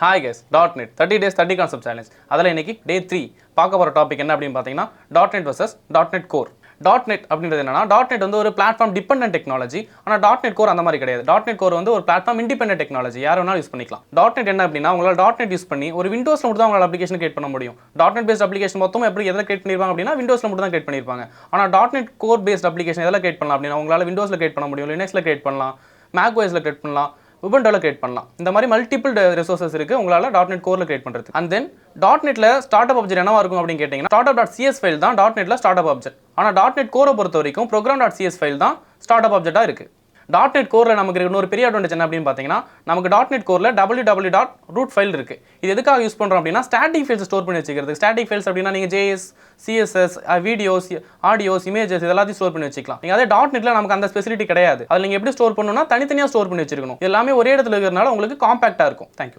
Hi guys, .NET 30 days 30 concept challenge. அதில் இன்னைக்கு day 3 பார்க்க போகிற டாபிக் என்ன அப்படின்னு பார்த்தீங்கன்னா .NET vs .NET Core. .NET அப்படின்றது என்னன்னா .NET வந்து ஒரு பிளாட்ஃபார்ம் டிபெண்டன்ட் டெக்னாலஜி. ஆனால் .NET Core அந்த மாதிரி கிடையாது. .NET Core வந்து ஒரு பிளாட்ஃபார்ம் இண்டிபெண்டன்ட் டெக்னாலஜி. யார் வேணாலும் யூஸ் பண்ணிக்கலாம். .NET என்ன அப்படின்னா உங்களால் .NET யூஸ் பண்ணி ஒரு விண்டோஸில் மட்டும் தான் உங்களால் அப்ளிகேஷன் கிரியேட் பண்ண முடியும். .NET பேஸ்ட் அப்ளிகேஷன் மொத்தம் எப்படி எதில் கிரியேட் பண்ணிருப்பாங்க அப்படின்னா விண்டோஸில் மட்டும் தான் கிரியேட் பண்ணிருப்பாங்க. ஆனால் .NET Core பேஸ்ட் அப்ளிகேஷன் எதில் கிரியேட் பண்ணலாம் அப்படின்னா உங்களால் விண்டோஸில் கிரியேட் பண்ண முடியும், லினக்ஸில் கிரியேட் பண்ணலாம், மேக் OSல கிரியேட் பண்ணலாம், உபுண்டுல கிரியேட் பண்ணலாம். இந்த மாதிரி மல்டிபிள் ரிசோர்சஸ் இருக்கு உங்களால .NET Coreல கிரியேட் பண்றது. அண்ட் தென் .NETல ஸ்டார்ட்அப் ஆப்ஜெக்ட் என்னவா இருக்கும் அப்படின்னு கேட்டீங்கன்னா startup.cs ஃபைல் தான் .NETல ஸ்டார்ட்அப் ஆப்ஜெக்ட். ஆனா .NET Core பொறுத்த வரைக்கும் program.cs ஃபைல் தான் ஸ்டார்ட்அப் ஆப்ஜெக்ட்டா இருக்கு. .NET Coreல நமக்கு இன்னொரு பெரிய அட்வான்டேஜ் என்ன அப்படின்னு பார்த்தீங்கன்னா நமக்கு .NET Coreல www.root ஃபைல் இருக்கு. இது எதுக்காக யூஸ் பண்றோம் அப்படின்னா ஸ்டாட்டிக் ஃபைல்ஸ் ஸ்டோர் பண்ணி வச்சுக்கிறது. ஸ்டாட்டிக் ஃபைல்ஸ் அப்படின்னா நீங்க JS, CSS, videos, audios, images இதெல்லாத்தையும் ஸ்டோர் பண்ணி வச்சுக்கலாம். நீங்க அதே .NETல நமக்கு அந்த ஃபெசிலிட்டி கிடையாது. அதில் நீங்க எப்படி ஸ்டோர் பண்ணணும்னா தனித்தனியாக ஸ்டோர் பண்ணி வச்சிருக்கணும். எல்லாமே ஒரே இடத்துல இருக்கிறதுனால உங்களுக்கு காம்பாக்டா இருக்கும். தேங்க்யூ.